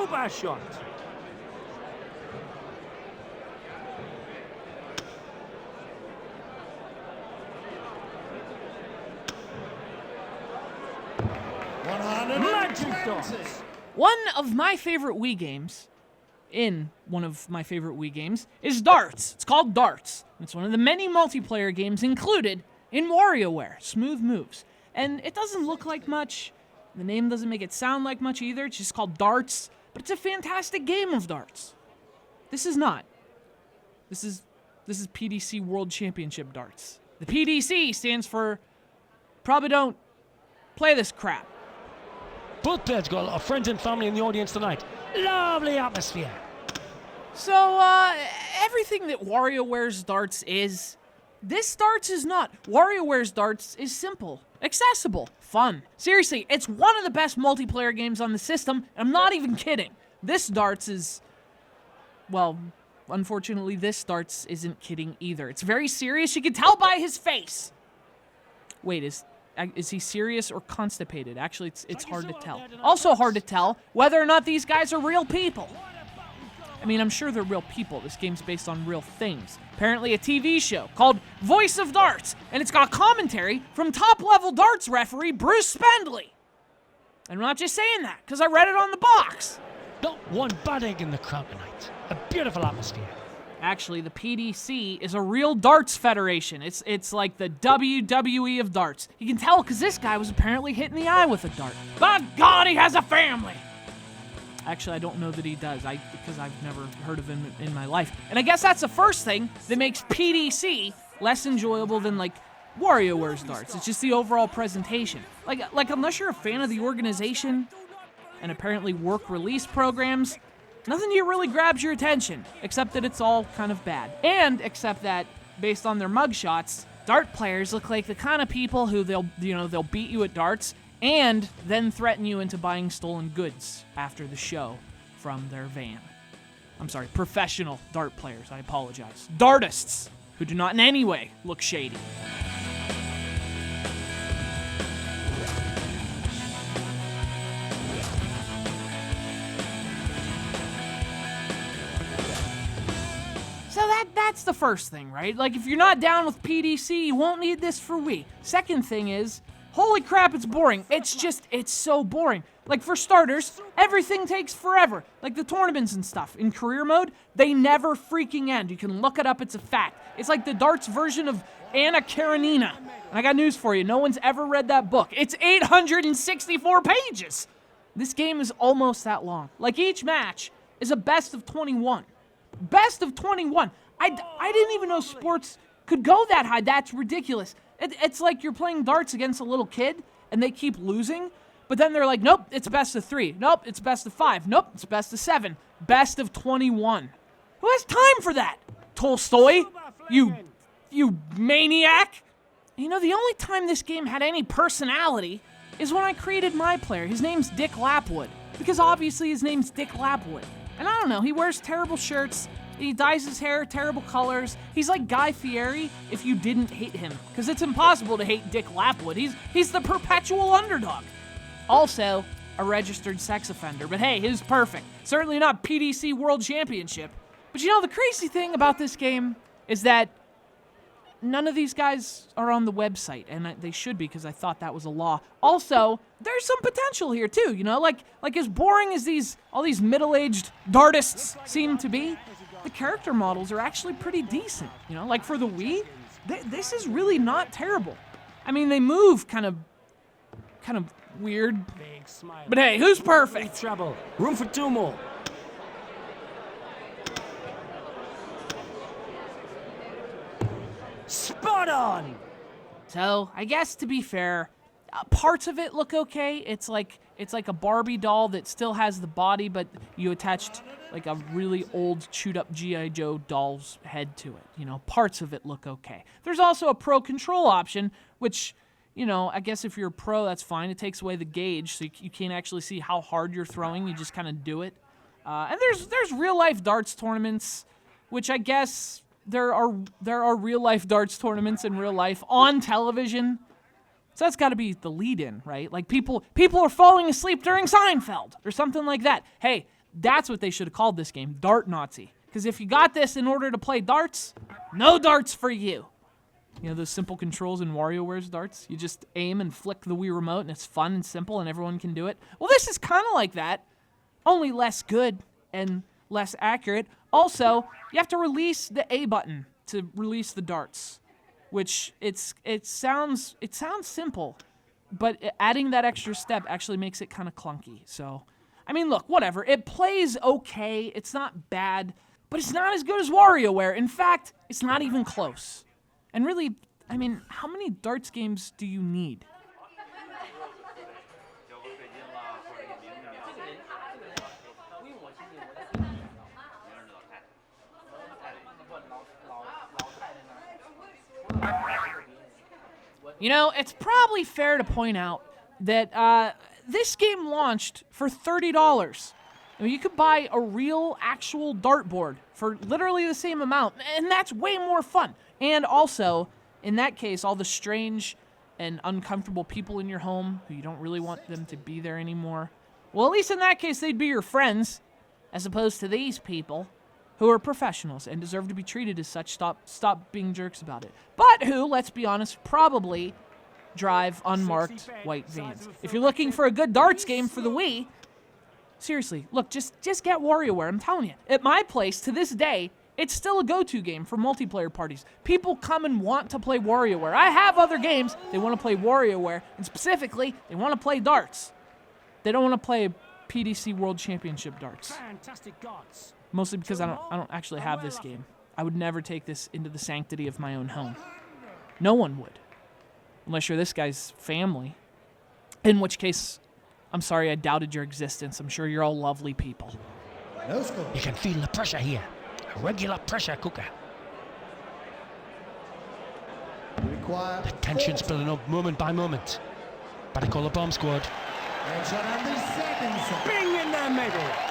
Super shot. Magic darts. One of my favorite Wii games, is Darts. It's called Darts. It's one of the many multiplayer games included in WarioWare, Smooth Moves. And it doesn't look like much. The name doesn't make it sound like much either. It's just called Darts. But it's a fantastic game of darts. This is not. This is PDC World Championship Darts. The PDC stands for probably don't play this crap. Both players got a lot of friends and family in the audience tonight. Lovely atmosphere. So, everything that WarioWare's Darts is, this Darts is not. WarioWare's Darts is simple, accessible, fun. Seriously, it's one of the best multiplayer games on the system, and I'm not even kidding. This Darts is, well, unfortunately, this Darts isn't kidding either. It's very serious. You can tell by his face. Wait, is he serious or constipated? Actually, it's hard to tell. Also hard to tell whether or not these guys are real people. I mean, I'm sure they're real people. This game's based on real things. Apparently a TV show called Voice of Darts, and it's got commentary from top-level darts referee Bruce Spendley. And I'm not just saying that, because I read it on the box. Not one bad egg in the crowd tonight. A beautiful atmosphere. Actually, the PDC is a real darts federation. It's like the WWE of darts. You can tell because this guy was apparently hit in the eye with a dart. By God, he has a family! Actually, I don't know that he does, because I've never heard of him in my life. And I guess that's the first thing that makes PDC less enjoyable than, like, WarioWare's darts. It's just the overall presentation. Like unless you're a fan of the organization and apparently work release programs, nothing here really grabs your attention, except that it's all kind of bad. And except that, based on their mugshots, dart players look like the kind of people who they'll beat you at darts and then threaten you into buying stolen goods after the show from their van. I'm sorry, professional dart players, I apologize. Dartists, who do not in any way look shady. So that's the first thing, right? Like, if you're not down with PDC, you won't need this for Wii. Second thing is, holy crap, it's boring. It's so boring. Like, for starters, everything takes forever. Like the tournaments and stuff. In career mode, they never freaking end. You can look it up, it's a fact. It's like the darts version of Anna Karenina. And I got news for you, no one's ever read that book. It's 864 pages. This game is almost that long. Like, each match is a best of 21. Best of 21. I didn't even know sports could go that high. That's ridiculous. It's like you're playing darts against a little kid, and they keep losing, but then they're like, nope, it's best of 3. Nope, it's best of 5. Nope, it's best of 7. Best of 21. Who has time for that? Tolstoy? You maniac? You know, the only time this game had any personality is when I created my player. His name's Dick Lapwood, because obviously his name's Dick Lapwood. And I don't know, he wears terrible shirts, he dyes his hair terrible colors. He's like Guy Fieri if you didn't hate him, because it's impossible to hate Dick Lapwood. He's the perpetual underdog. Also, a registered sex offender, but hey, he's perfect. Certainly not PDC World Championship. But you know, the crazy thing about this game is that none of these guys are on the website, and they should be, because I thought that was a law. Also, there's some potential here too, you know, like as boring as all these middle-aged dartists seem to be, the character models are actually pretty decent, you know, like for the Wii, this is really not terrible. I mean, they move kind of weird, but hey, who's perfect? Trouble. Room for 2 more. Spot on! So, I guess to be fair, parts of it look okay. It's like a Barbie doll that still has the body, but you attached like a really old chewed-up G.I. Joe doll's head to it. You know, parts of it look okay. There's also a pro control option, which, you know, I guess if you're a pro, that's fine. It takes away the gauge, so you can't actually see how hard you're throwing. You just kind of do it. And there's real-life darts tournaments, which I guess there are real-life darts tournaments in real life on television. So that's got to be the lead-in, right? Like people are falling asleep during Seinfeld or something like that. Hey, That's what they should have called this game, Dart Nazi. Because if you got this in order to play darts, no darts for you. You know those simple controls in WarioWare's darts? You just aim and flick the Wii remote and it's fun and simple and everyone can do it. Well, this is kind of like that, only less good and less accurate. Also, you have to release the A button to release the darts, which it sounds simple, but adding that extra step actually makes it kind of clunky. So, I mean, look, whatever. It plays okay. It's not bad, but it's not as good as WarioWare. In fact, it's not even close. And really, I mean, how many darts games do you need? You know, it's probably fair to point out that this game launched for $30. I mean, you could buy a real, actual dartboard for literally the same amount, and that's way more fun. And also, in that case, all the strange and uncomfortable people in your home who you don't really want them to be there anymore, well, at least in that case, they'd be your friends, as opposed to these people who are professionals and deserve to be treated as such. Stop being jerks about it. But who, let's be honest, probably drive unmarked white vans. If you're looking for a good darts game for the Wii, seriously, look, just get WarioWare. I'm telling you. At my place, to this day, it's still a go-to game for multiplayer parties. People come and want to play WarioWare. I have other games. They want to play WarioWare, and specifically, they want to play darts. They don't want to play PDC World Championship Darts. Fantastic darts. Mostly because I don't actually have this game. I would never take this into the sanctity of my own home. No one would. Unless you're this guy's family. In which case, I'm sorry I doubted your existence. I'm sure you're all lovely people. You can feel the pressure here. A regular pressure cooker. The tension's building up moment by moment. Better call the bomb squad. Bing in the middle.